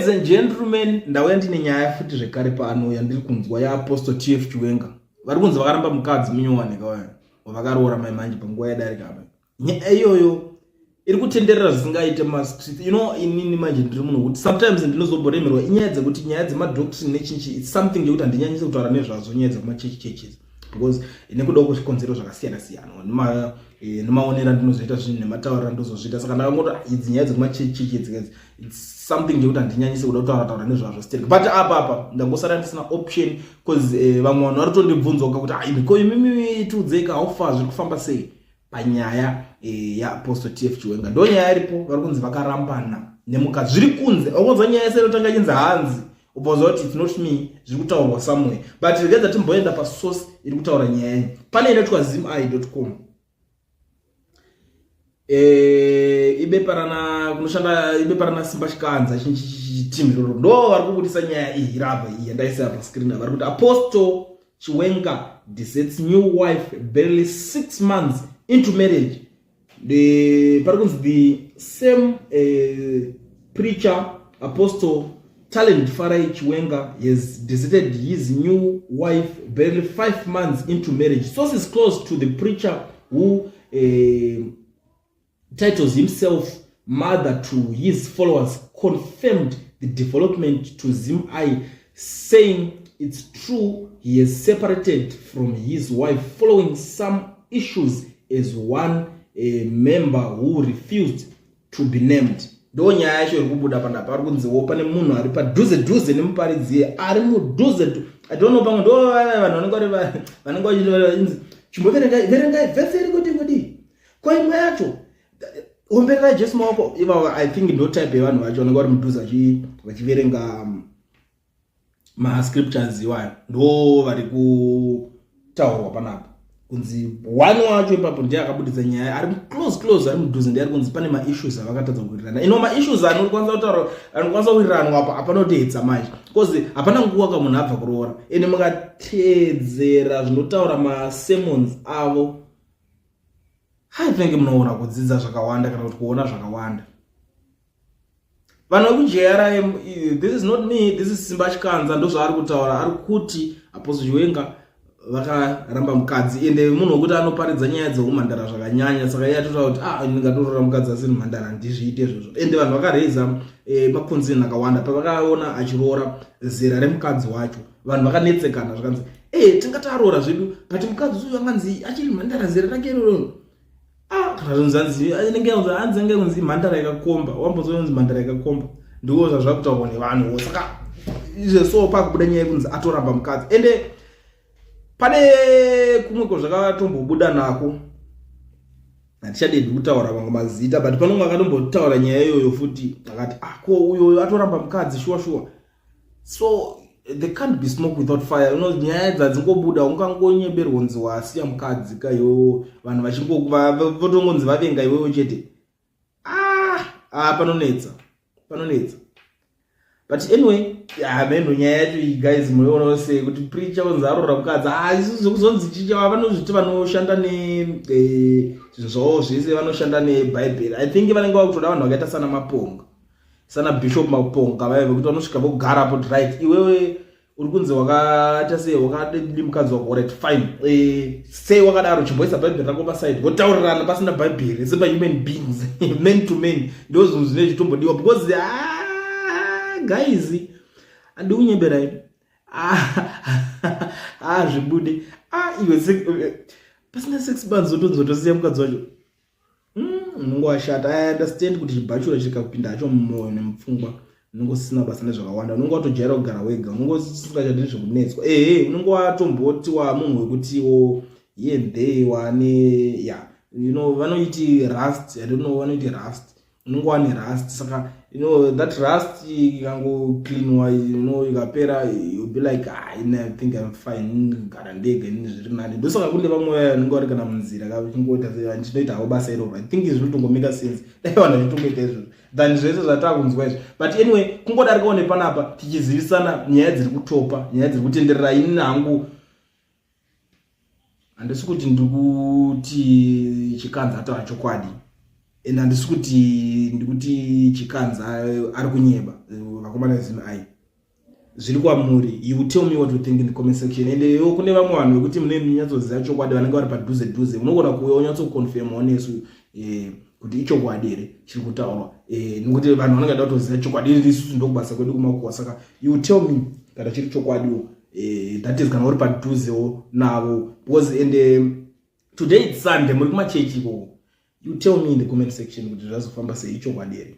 Ladies and gentlemen, ndauya ndine nyaya futi zvekare pano yandiri kunzwa yaApostle TF Chiwenga. Vari kunzi vakaramba mukadzi munyowanika waya wavakaroora mai manje panguva yadarika apa. Nyaya iyoyo iri kutenderera zvisingaite mastreet. Inini manje ndiri munhu kuti sometimes ndinozomboremerwa inyaya dzekuti nyaya dzemadoctrine nechinchi it's something yekuti handinyanyisi kutaura nezvazvo nyaya dzekumachechi churches because nekuda kuzvikonzero zvakasiyana siyana nemaonera ndinozoita zvinhu nemataurira ndozozviita saka ndakangoti idzi nyaya dzekumachechi churches it's something yekuti handinyanyisi kuda kutaura nezvazvo still but apa ndangosara ndisina option because vamwe vanhu vari kutondibvunza kuti ko imimi tudzeka haufa zviri kufamba sei panyaya yaApostle TF Chiwenga. Ndo nyaya iripo vari kunzi vakarambana nemukadzi zviri kunze aungonzwa nyaya yese inotanga inzi hanzi ubvunza kuti it's not me zviri kutaurwa somewhere but regedza timboenda pasource iri kutaura nyaya iyi pane inotwa zimai.com ibeparana Simba Chikanza chitimiroro ndo vari kubudisa nyaya iyi irabva iyi yandaisa pa screen vari kuti Apostle Chiwenga deserts new wife barely 6 months into marriage. The same preacher, Apostle Talent Farai Chiwenga, has deserted his new wife barely 5 months into marriage. Sources close to the preacher who titles himself mother to his followers confirmed the development to Zim-I, saying it's true he has separated from his wife following some issues as one member who refused to be named. Ndo nyaya yacho iri kubuda panapa pari kunziwo pane munhu ari padhuze nemuparidzi ari mudhuze. I don't know pamwe ndo vanhu vanenge vachiti chimboverengai vhesi iri kuti ko imwe yacho omberera Jesu maoko iva I think ndo type yevanhu vacho vanenge vari mudhuze vachiverenga mascriptures iwayo ndo vari kutaurwa panapa kunzi one wacho ipapo ndiye akabudisa nyaya ari close ari mudhuze ndiye ari kunzi pane ma-issues avakatadza kuwirirana ma-issues anokwanisa kutaura anokwanisa kuwirirana apa apanoteedza manje because hapana nguva ka munhu abva kuroora ende mukateedzera zvinotaura ma-sermons avo I think munoona kudzidza zvakawanda kana kuti kuona zvakawanda. Vanhu vekujRM, this is not me, this is Simba Chikanza ndo zvaari kutaura ari kuti Apostle Chiwenga vakaramba mukadzi ende munhu wekuti anoparidza nyaya dzeumhandara zvakanyanya saka iye atotaura kuti ndingatorora mukadzi asiri mhandara ndizviite izvozvo ende vanhu vakareza makonzeni akawanda pavakaona achiroora zera remukadzi wacho vanhu vakanetsekana zvakanzi tingataroora zvedu but mukadzi uyu anganzi achiri mhandara zera rake iroro kana zvinzanzi inenge anzenge kunzi mhandara yakakomba wambozonzi mhandara yakakomba ndiwo zvazvakutaurwa nevanhu saka izvo pakubuda nyaya yekunzi atoramba mukadzi ende pane kumweko zvakatombobuda nako hatichadedi kutaura mamwe mazita but panonge akatombotaura nyaya iyoyo futi akati ko uyo atoramba mukadzi shuwa so there can't be smoke without fire. Nyaya dzadzingobuda ungangonyeberwa kunzi wasiya mukadzi kayo vanhu vachingovotongonzi vavenga iwewe chete panonetsa but anyway meno nyaya yacho iyi guys munoona wose kuti preacher unzi aroora mukadzi zvekuzonzi chicha vanozviti vanoshanda zvinhu zvese vanoshanda nebhaibheri I think vanenge vakutoda vanhu vakaita sana Maponga sana Bishop Maponga vaive kuti vanosvika vogara po right iwewe uri kunzi wakaita sei wakadedi mukadzi wako right fine sei wakadaro chimboisa bhaibheri rako paside wotaurirana pasina bhaibheri sepa human beings men to men ndo zvinhu zvine chitombodiwa because guys andikunyeberai zvibude iwe pasina 6 months zotosiya mukadzi wacho unongo washata I understand kuti chibhachura chikakupinda hacho mumwoyo nemupfungwa unongo sina basa nezvakawanda unongo watojaira kugara wega unongo usingachadiri zvekunetswa unongo watomboti munhu wekutiwo yende wane vanoiti rust I don't know vanoiti rust unongo wane rust saka that rust ikangocleanwa ikapera you'll be like I think I'm fine gara ndege zviri nani ndosaka kune vamwe vanenge vari kana munzira kachingoita ndinoita hawo basa iroro I think zvinotongomeka sense dai vanhu vachitongoita izvozvo than zvese zvatakunzwa izvo but anyway kungodarikawo nepanapa tichizivisana nyaya dziri kutopa nyaya dziri kutenderera ini hangu handisi kuti ndikuti Chikanza ataura chokwadi ende handisi kuti ndikuti Chikanza ari kunyeba vakomana zvinhu ai zviri kwamuri. You tell me what you think in the comment section. And kune vamwe vanhu vekuti mune munyatsoziva chokwadi vanenge vari padhuze dhuze unogona kuuya unyatsokonfirmawo nesu kuti ichokwadi here chiri kutaurwa nekuti vanhu vanenge da kutoziva chokwadi iri isusu ndokubasa kwedu kumakuwa. Saka you tell me kana chiri chokwadiwo that is kana uri padhuzewo navo because and today it's Sunday muri kumachechi ko. You tell me in the comment section kuti zvazofamba sei ichokwadi here.